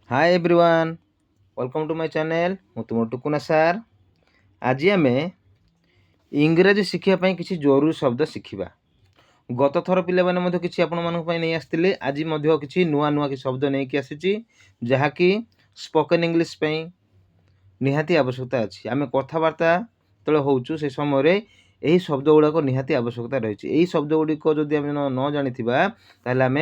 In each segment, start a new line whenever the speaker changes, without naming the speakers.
Hi everyone, welcome to my channel. मु तुम टुकुना सार। आज आम इंग्राजी शिखापी किसी जरूरी शब्द शिखा। गत थर पे किसी आपण नहीं आसते। आज किसी नुआ नुआ कि शब्द नहीं आसी जहाँकि स्पोकन इंग्लिश निहाती आवश्यकता अच्छी। आम कथबार्ता जो होचु से समय यही शब्द गुड़ाक निहाती आवश्यकता रही। यही शब्द गुड़िक जदि आम न जानी आम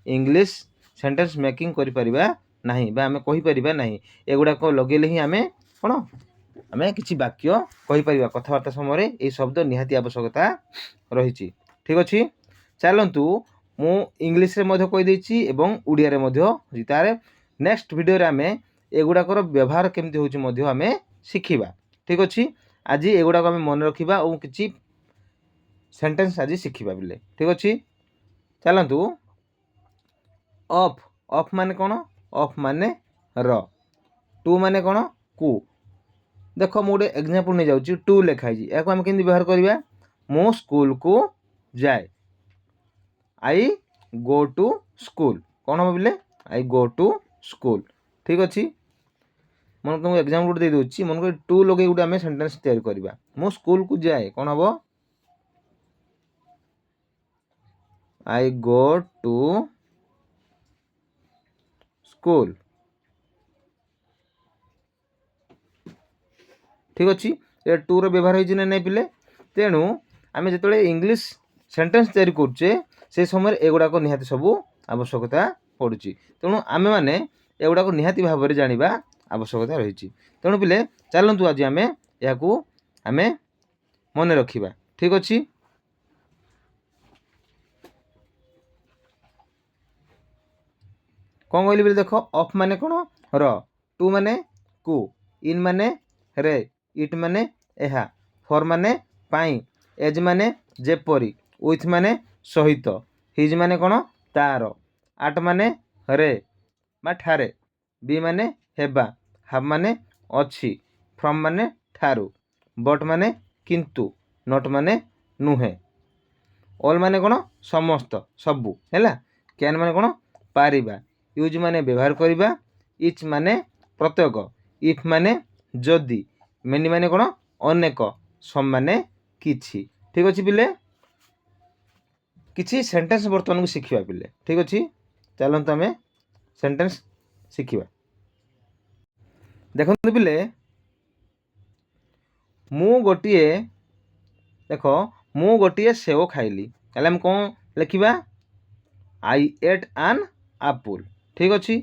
इंग्लिश सेंटेंस मेकिंग करिपरिबा नहीं बा आम कहीपर ना। एगुड़ाक लगे ही आम कौन आम कि वाक्य कहीपर कथबार्ता समय ये शब्द निहाती आवश्यकता रही। ठीक अच्छे, चलतु मु इंग्लिश कहीदेची एवं उड़िया तार नेक्स्ट वीडियो आम एगुड़ाकर व्यवहार केमती होची आम शिखा। ठीक अच्छे, आज एगुड़ाक आम मन रखा और किसी सेंटेंस आज शिखा बोले। ठीक अच्छे, चलतु ऑफ। ऑफ माने कौन? ऑफ माने र। टू माने कौन? कु। देख मु गोटे एग्जांपल नहीं जाऊँ। टू लिखाई या आम केमती व्यवहार करवा? मु स्कूल को जाए। आई गो टू स्कूल। कौन हम बोले? आई गो टू स्कूल। ठीक अच्छे, मन तुमको एग्जांपल गोटे देदे। मन को टू लगे गोटे आम सेंटेंस तैयारी करवा। मु स्कूल को जाए कौन हम? आई गो टू स्कूल। ठीक अच्छे, ये टू रो व्यवहार होती ना नहीं पिले। तेणु आम जो इंग्लिश सेंटेंस तैयारी करुचे से समय एगुड़ाक निहाती सब आवश्यकता पड़ुची। तेणु आमे माने एगुड़ाक निहाती भाव में जाना आवश्यकता रही। तेणु पिले चलतु आज आम या मन रखा। ठीक अच्छे, कौन कहली बोले देख। ऑफ माने कौन? र। टू माने कु। इन माने रे। इट माने एहा। फॉर माने पाई। एज माने जेपरी। विथ माने सहित। हिज माने कौन? तार। आट माने रे बा ठारे। बी माने हेबा। हाव माने अच्छी। फ्रॉम माने ठारू। बट माने किंतु। नॉट माने नुहे। ऑल माने कौन? समस्त सबू है। कैन माने कौन? पारिबा। यूज माने व्यवहार करवा। इच माने प्रत्येक। इफ माने जदि। मेनी माने कौन? अनेक। सम माने किछि। ठीक अच्छे पिले, किछि सेंटेंस बर्तमान को शिखा पिले। ठीक अच्छे, चलते आम सेंटेंस शिखा। देखो पिले, मु गोटे देख मु गोटे सेव खाइली। हम कौन लिखा? आई एट एन एप्पल। ठीक अच्छे,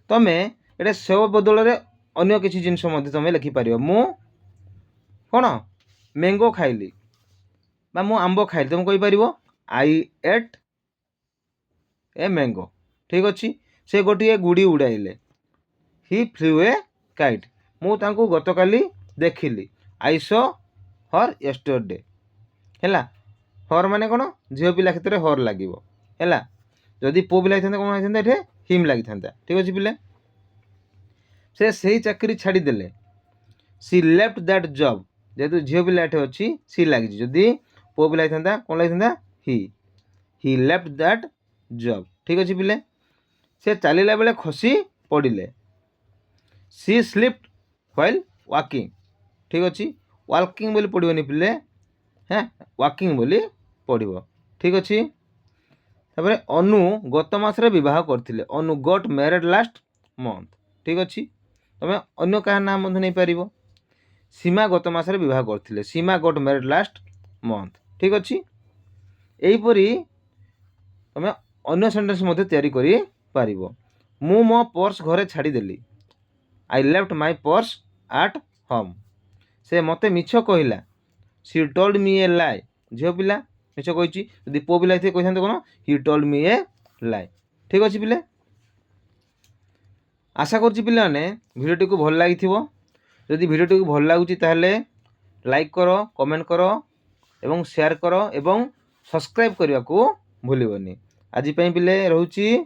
तमें ये सेव बदल में अन्य किसी जिनस तुम लिखिपर। मु कौन? मैंगो खाइली बा मु आंब खाइली। तुम कहीपर आई एट ए मैंगो। ठीक अच्छे, से गोटे गुड़ी उड़ाइले। ही फ्लू ए काइट। मु तांको गतकाली देखिली। I saw her yesterday. है हर माने कौन? झील पिला क्षेत्र में हर लगे है। जदि पु पिला कौन होता? हिम लगी था। ठीक अच्छे पिले, से सही चाकरी छाड़देले। सी लेफ्ट दैट जॉब। जेहेतु झील पिला अच्छी सी लगी। जदि पु पिला कौन लगी? ही लेफ्ट दैट जॉब। ठीक अच्छे पिले, से चलला बेले खसी पड़े। सी स्लिप्ड व्हाइल वॉकिंग। ठीक अच्छे, वॉकिंग बोली पड़ोनी पिले, हाँ वॉकिंग बोली पड़ो। ठीक अच्छे, तापर अनु गत मासरे विवाह करथिले। अनु गॉट मैरिड लास्ट मंथ। ठीक अच्छे, तुम अन्य क्या नाम नहीं पार। सीमा गत मासरे विवाह करथिले। सीमा गॉट मैरिड लास्ट मंथ। ठीक अच्छे, यहीपरी तुम अन्य सेंटेंस तैयारी करि पारिबो। मु मो पर्स घरे छाड़देली। I left my purse at home. से मते मिछ कहला। She told me a lie. झील पिला मिछ कही। यदि पु पिला कही कौन? He told me a lie. ठीक अच्छे पिले, आशा करछि पिले माने भिडियोटी को भल लगी। जदि भिडियोटी को भल लगुच लाइक करो, कमेंट करो एवं शेयर करो एवं सब्सक्राइब करने को भूलबनी। आज पिले रोची।